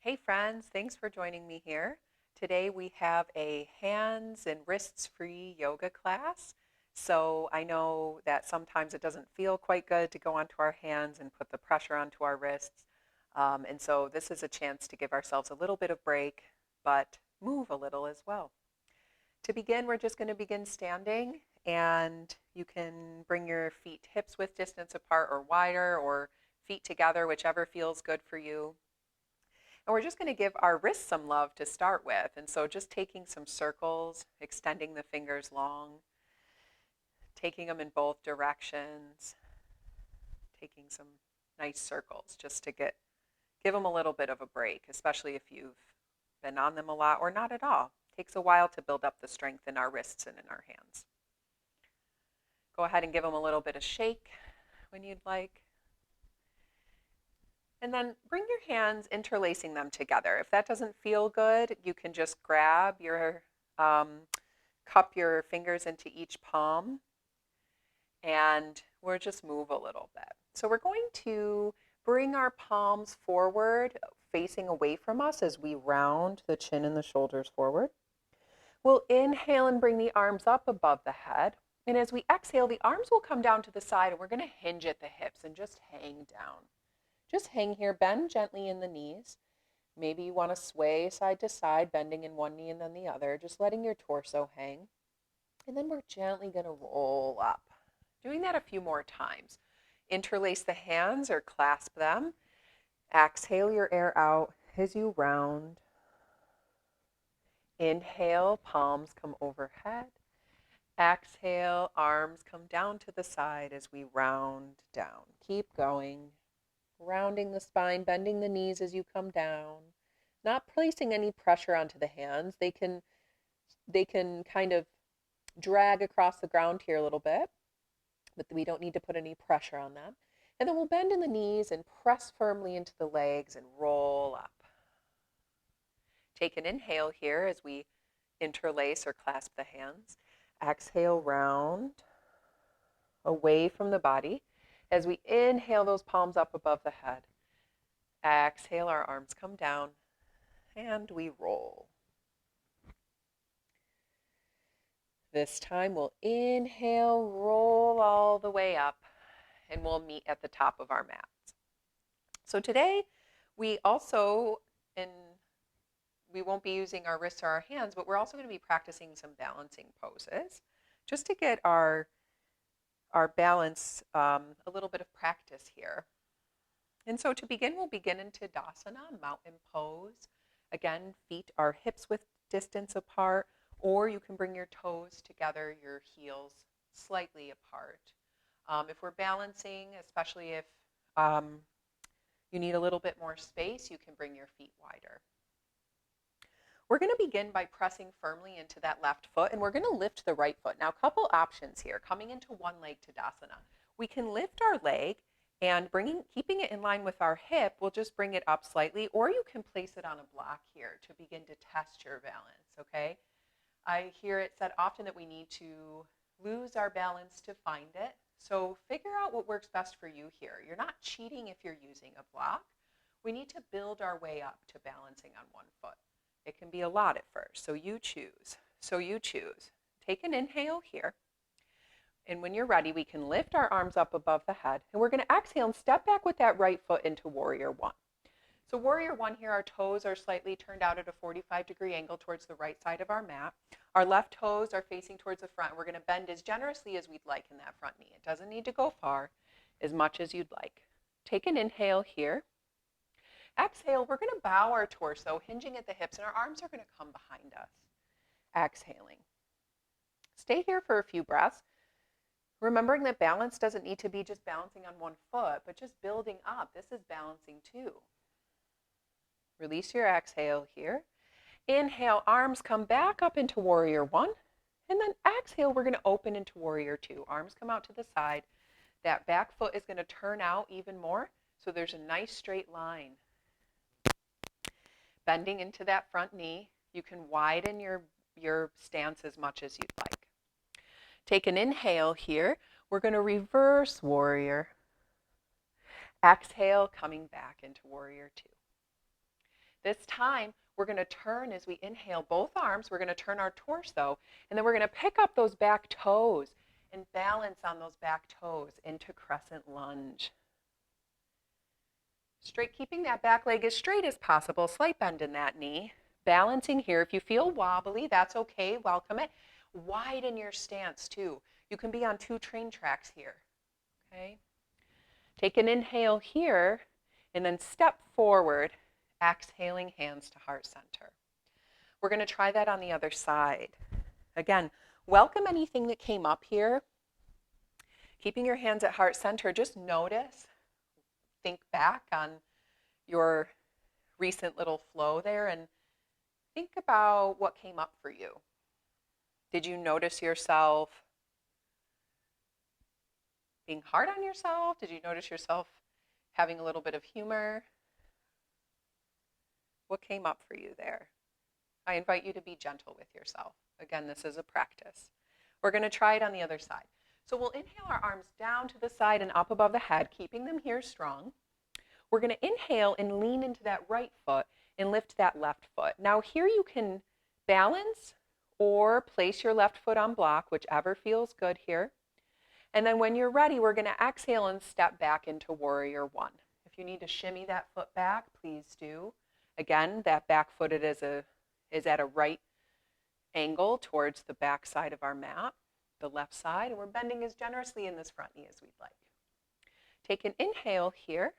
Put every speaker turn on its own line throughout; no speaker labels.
Hey friends, thanks for joining me here. Today we have a hands and wrists free yoga class. So I know that sometimes it doesn't feel quite good to go onto our hands and put the pressure onto our wrists. And so this is a chance to give ourselves a little bit of break, but move a little as well. To begin, we're just going to begin standing, and you can bring your feet hips width distance apart or wider, or feet together, whichever feels good for you. And we're just going to give our wrists some love to start with. And so just taking some circles, extending the fingers long, taking them in both directions, taking some nice circles just to give them a little bit of a break, especially if you've been on them a lot or not at all. It takes a while to build up the strength in our wrists and in our hands. Go ahead and give them a little bit of shake when you'd like. And then bring your hands, interlacing them together. If that doesn't feel good, you can just grab cup your fingers into each palm, and we'll just move a little bit. So we're going to bring our palms forward, facing away from us as we round the chin and the shoulders forward. We'll inhale and bring the arms up above the head. And as we exhale, the arms will come down to the side, and we're going to hinge at the hips and just hang down. Just hang here, bend gently in the knees. Maybe you want to sway side to side, bending in one knee and then the other, just letting your torso hang. And then we're gently going to roll up. Doing that a few more times. Interlace the hands or clasp them. Exhale your air out as you round. Inhale, palms come overhead. Exhale, arms come down to the side as we round down. Keep going. Rounding the spine, bending the knees as you come down. Not placing any pressure onto the hands. They can kind of drag across the ground here a little bit, but we don't need to put any pressure on them. And then we'll bend in the knees and press firmly into the legs and roll up. Take an inhale here as we interlace or clasp the hands. Exhale, round away from the body. As we inhale those palms up above the head. Exhale, our arms come down and we roll. This time we'll inhale, roll all the way up, and we'll meet at the top of our mats. So today we also, and we won't be using our wrists or our hands, but we're also going to be practicing some balancing poses just to get our balance, a little bit of practice here. And so to begin, we'll begin in Tadasana, mountain pose. Again, feet are hips width distance apart, or you can bring your toes together, your heels slightly apart. If we're balancing, especially if you need a little bit more space, you can bring your feet wider. We're going to begin by pressing firmly into that left foot, and we're going to lift the right foot. Now, a couple options here. Coming into one leg Tadasana, we can lift our leg and keeping it in line with our hip, we'll just bring it up slightly, or you can place it on a block here to begin to test your balance, okay? I hear it said often that we need to lose our balance to find it. So figure out what works best for you here. You're not cheating if you're using a block. We need to build our way up to balancing on one foot. It can be a lot at first, so you choose. Take an inhale here. And when you're ready, we can lift our arms up above the head. And we're going to exhale and step back with that right foot into Warrior One. So Warrior One here, our toes are slightly turned out at a 45-degree angle towards the right side of our mat. Our left toes are facing towards the front. We're going to bend as generously as we'd like in that front knee. It doesn't need to go far, as much as you'd like. Take an inhale here. Exhale, we're going to bow our torso, hinging at the hips, and our arms are going to come behind us. Exhaling. Stay here for a few breaths. Remembering that balance doesn't need to be just balancing on one foot, but just building up. This is balancing too. Release your exhale here. Inhale, arms come back up into Warrior One. And then exhale, we're going to open into Warrior Two. Arms come out to the side. That back foot is going to turn out even more, so there's a nice straight line. Bending into that front knee. You can widen your stance as much as you'd like. Take an inhale here. We're going to reverse Warrior. Exhale, coming back into Warrior Two. This time, we're going to turn as we inhale both arms. We're going to turn our torso, and then we're going to pick up those back toes and balance on those back toes into crescent lunge. Straight, keeping that back leg as straight as possible, slight bend in that knee. Balancing here. If you feel wobbly, that's okay. Welcome it. Widen your stance too. You can be on 2 train tracks here. Okay. Take an inhale here and then step forward, exhaling hands to heart center. We're going to try that on the other side. Again, welcome anything that came up here. Keeping your hands at heart center, just notice, think back on your recent little flow there and think about what came up for you. Did you notice yourself being hard on yourself? Did you notice yourself having a little bit of humor? What came up for you there? I invite you to be gentle with yourself. Again, this is a practice. We're going to try it on the other side. So we'll inhale our arms down to the side and up above the head, keeping them here strong. We're going to inhale and lean into that right foot and lift that left foot. Now here you can balance or place your left foot on block, whichever feels good here. And then when you're ready, we're going to exhale and step back into warrior one. If you need to shimmy that foot back, please do. Again, that back foot is at a right angle towards the back side of our mat, the left side, and we're bending as generously in this front knee as we'd like. Take an inhale here.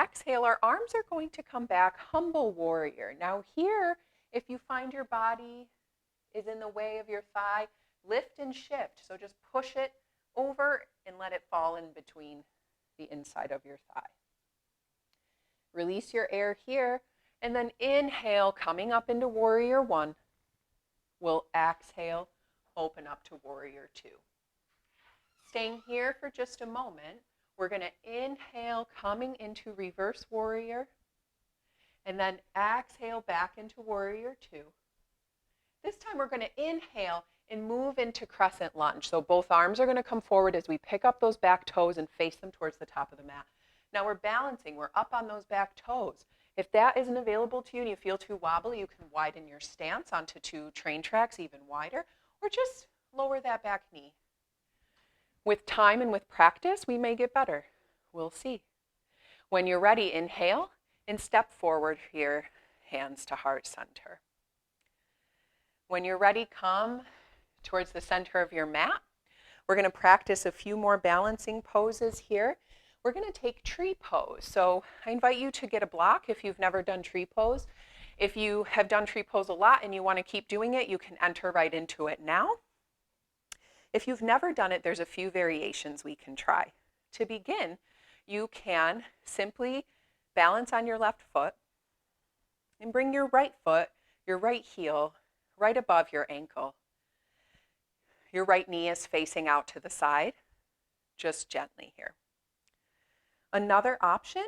Exhale, our arms are going to come back, humble warrior. Now here, if you find your body is in the way of your thigh, lift and shift. So just push it over and let it fall in between the inside of your thigh. Release your air here, and then inhale, coming up into warrior one. We'll exhale, open up to warrior two. Staying here for just a moment, we're going to inhale, coming into reverse warrior, and then exhale back into warrior two. This time we're going to inhale and move into crescent lunge. So both arms are going to come forward as we pick up those back toes and face them towards the top of the mat. Now we're balancing, we're up on those back toes. If that isn't available to you and you feel too wobbly, you can widen your stance onto 2 train tracks even wider, or just lower that back knee. With time and with practice, we may get better. We'll see. When you're ready, inhale and step forward here, hands to heart center. When you're ready, come towards the center of your mat. We're going to practice a few more balancing poses here. We're going to take tree pose. So I invite you to get a block if you've never done tree pose. If you have done tree pose a lot and you want to keep doing it, you can enter right into it now. If you've never done it, there's a few variations we can try. To begin, you can simply balance on your left foot and bring your right foot, your right heel, right above your ankle. Your right knee is facing out to the side, just gently here. Another option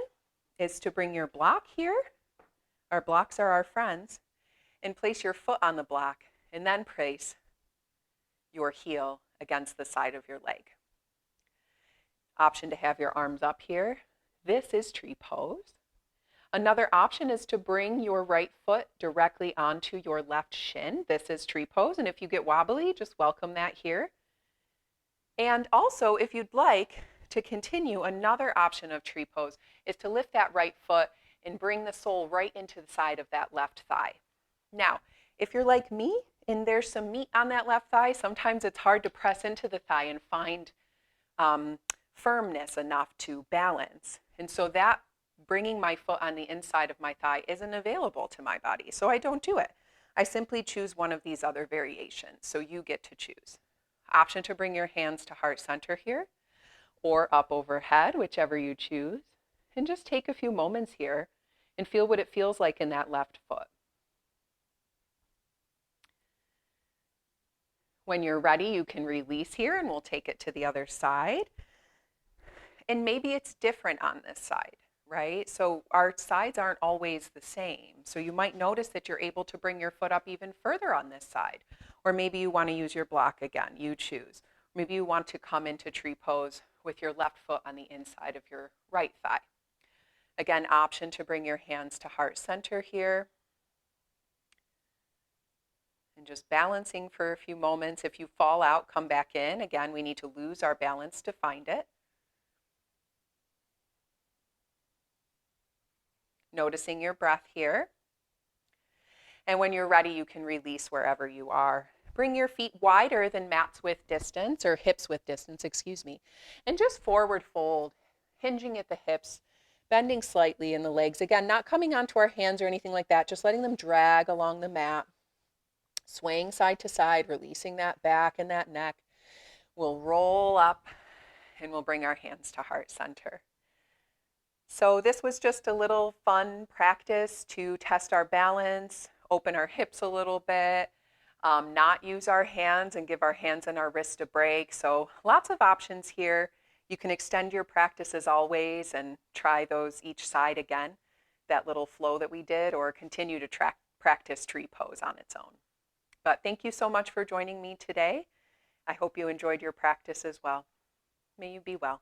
is to bring your block here, our blocks are our friends, and place your foot on the block and then place your heel against the side of your leg. Option to have your arms up here. This is tree pose. Another option is to bring your right foot directly onto your left shin. This is tree pose, and if you get wobbly, just welcome that here. And also, if you'd like to continue, another option of tree pose is to lift that right foot and bring the sole right into the side of that left thigh. Now, if you're like me and there's some meat on that left thigh, sometimes it's hard to press into the thigh and find firmness enough to balance. And so that bringing my foot on the inside of my thigh isn't available to my body, so I don't do it. I simply choose one of these other variations, so you get to choose. Option to bring your hands to heart center here, or up overhead, whichever you choose, and just take a few moments here and feel what it feels like in that left foot. When you're ready, you can release here and we'll take it to the other side. And maybe it's different on this side, right? So our sides aren't always the same. So you might notice that you're able to bring your foot up even further on this side. Or maybe you want to use your block again, you choose. Maybe you want to come into tree pose with your left foot on the inside of your right thigh. Again, option to bring your hands to heart center here. And just balancing for a few moments. If you fall out, come back in. Again, we need to lose our balance to find it. Noticing your breath here. And when you're ready, you can release wherever you are. Bring your feet wider than mats width distance, or hips width distance, excuse me. And just forward fold, hinging at the hips, bending slightly in the legs. Again, not coming onto our hands or anything like that, just letting them drag along the mat. Swaying side to side, releasing that back and that neck. We'll roll up and we'll bring our hands to heart center. So this was just a little fun practice to test our balance, open our hips a little bit, not use our hands and give our hands and our wrist a break. So lots of options here. You can extend your practice as always and try those each side again, that little flow that we did, or continue to practice tree pose on its own. But thank you so much for joining me today. I hope you enjoyed your practice as well. May you be well.